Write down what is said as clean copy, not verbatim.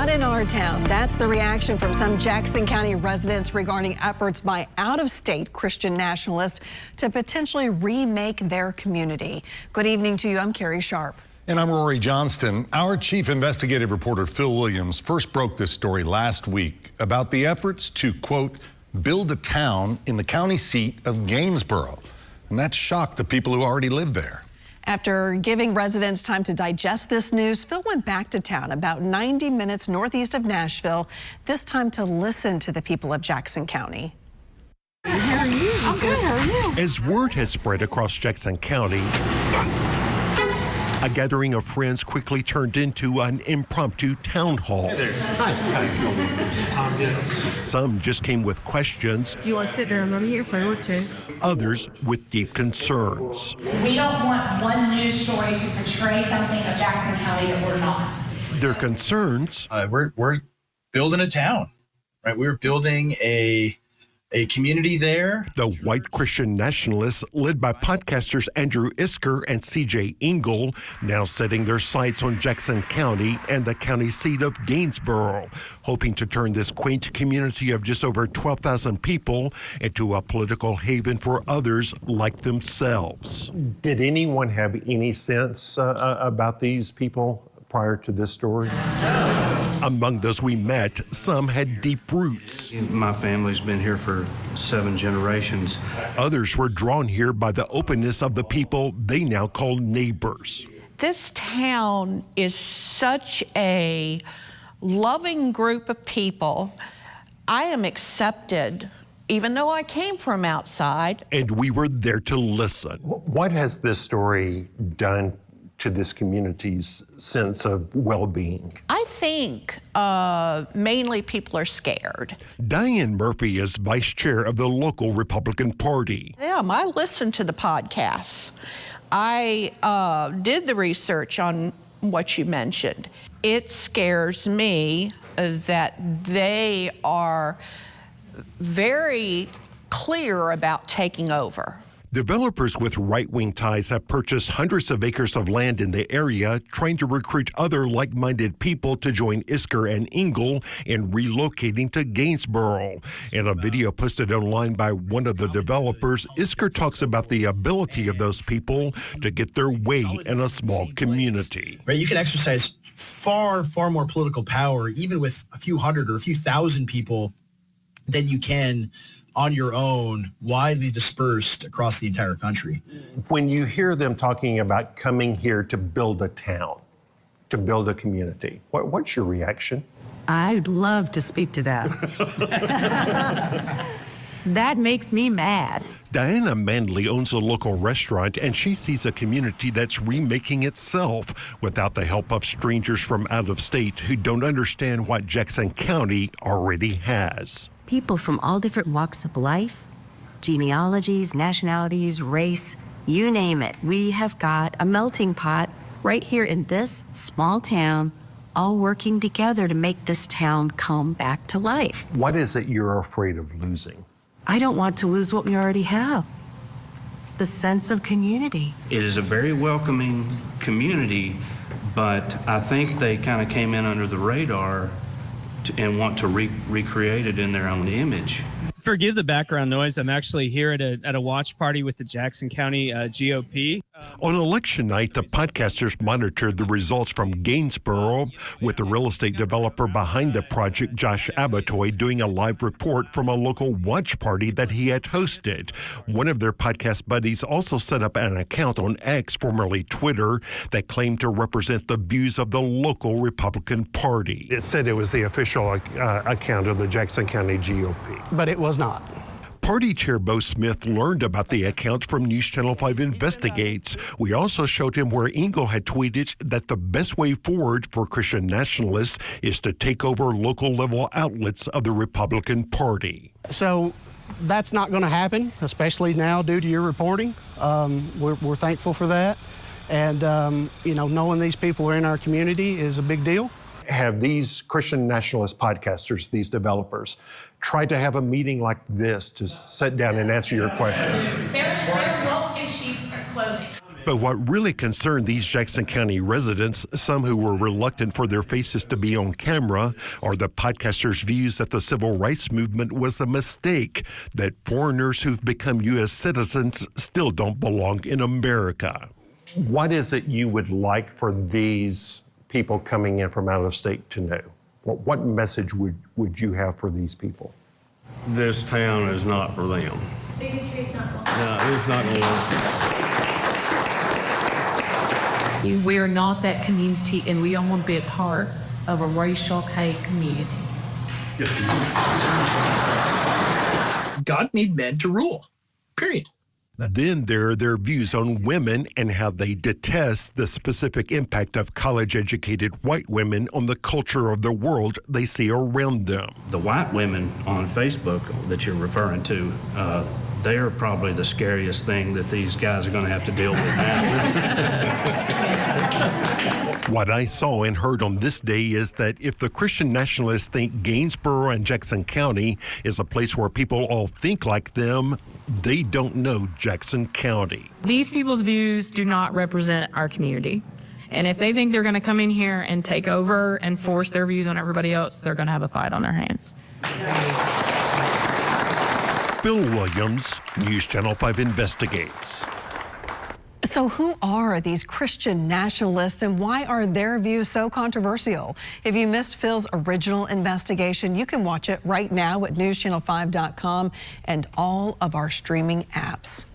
not in our town. That's the reaction from some Jackson County residents regarding efforts by out-of-state Christian nationalists to potentially remake their community. Good evening to you. I'm Carrie Sharp. And I'm Rory Johnston. Our chief investigative reporter Phil Williams first broke this story last week about the efforts to, quote, build a town in the county seat of Gainesboro. And that shocked the people who already live there. After giving residents time to digest this news, Phil went back to town about 90 minutes northeast of Nashville, this time to listen to the people of Jackson County. How are you? I'm good. How are you? As word had spread across Jackson County, a gathering of friends quickly turned into an impromptu town hall. Hey there. Hi. Some just came with questions. Do you want to sit there and let me hear for a or two? Others with deep concerns. We don't want one news story to portray something of Jackson County that we're not. Their concerns. We're building a town, right? We're building a community there. The white Christian nationalists, led by podcasters Andrew Isker and C.J. Engel, now setting their sights on Jackson County and the county seat of Gainesboro, hoping to turn this quaint community of just over 12,000 people into a political haven for others like themselves. Did anyone have any sense about these people prior to this story? Among those we met, some had deep roots. My family's been here for 7 generations. Others were drawn here by the openness of the people they now call neighbors. This town is such a loving group of people. I am accepted, even though I came from outside. And we were there to listen. What has this story done to this community's sense of well-being? I think mainly people are scared. Diane Murphy is vice chair of the local Republican Party. I listened to the podcasts. I did the research on what you mentioned. It scares me that they are very clear about taking over. Developers with right-wing ties have purchased hundreds of acres of land in the area, trying to recruit other like-minded people to join Isker and Engel in relocating to Gainesboro. In a video posted online by one of the developers, Isker talks about the ability of those people to get their way in a small community. Right, you can exercise far more political power, even with a few hundred or a few thousand people, than you can on your own, widely dispersed across the entire country. When you hear them talking about coming here to build a town, to build a community, what's your reaction? I'd love to speak to that. That makes me mad. Diana Manley owns a local restaurant, and she sees a community that's remaking itself without the help of strangers from out of state who don't understand what Jackson County already has. People from all different walks of life, genealogies, nationalities, race, you name it. We have got a melting pot right here in this small town, all working together to make this town come back to life. What is it you're afraid of losing? I don't want to lose what we already have. The sense of community. It is a very welcoming community, but I think they kind of came in under the radar and want to recreate it in their own image. Forgive the background noise. I'm actually here at a watch party with the Jackson County GOP. On election night, the podcasters monitored the results from Gainesboro, with the real estate developer behind the project, Josh Abatoy, doing a live report from a local watch party that he had hosted. One of their podcast buddies also set up an account on X, formerly Twitter, that claimed to represent the views of the local Republican Party. It said it was the official account of the Jackson County GOP. But it was not. Party Chair Bo Smith learned about the account from News Channel 5 Investigates. We also showed him where Engel had tweeted that the best way forward for Christian nationalists is to take over local level outlets of the Republican Party. So that's not going to happen, especially now due to your reporting. We're thankful for that. And, knowing these people are in our community is a big deal. Have these Christian nationalist podcasters, these developers, tried to have a meeting like this to sit down and answer your questions? There's wolf in sheep's clothing. But what really concerned these Jackson County residents, some who were reluctant for their faces to be on camera, are the podcasters' views that the civil rights movement was a mistake, that foreigners who've become U.S. citizens still don't belong in America. What is it you would like for these people coming in from out of state to know? What message would you have for these people? This town is not for them. Bigotry is not welcome. No, it's not going to. We are not that community, and we don't want to be a part of a racial hate community. God made men to rule, period. Then there are their views on women and how they detest the specific impact of college-educated white women on the culture of the world they see around them. The white women on Facebook that you're referring to, they are probably the scariest thing that these guys are going to have to deal with now. What I saw and heard on this day is that if the Christian nationalists think Gainsborough and Jackson County is a place where people all think like them, they don't know Jackson County. These people's views do not represent our community. And if they think they're going to come in here and take over and force their views on everybody else, they're going to have a fight on their hands. Phil Williams, News Channel 5 Investigates. So who are these Christian nationalists and why are their views so controversial? If you missed Phil's original investigation, you can watch it right now at newschannel5.com and all of our streaming apps.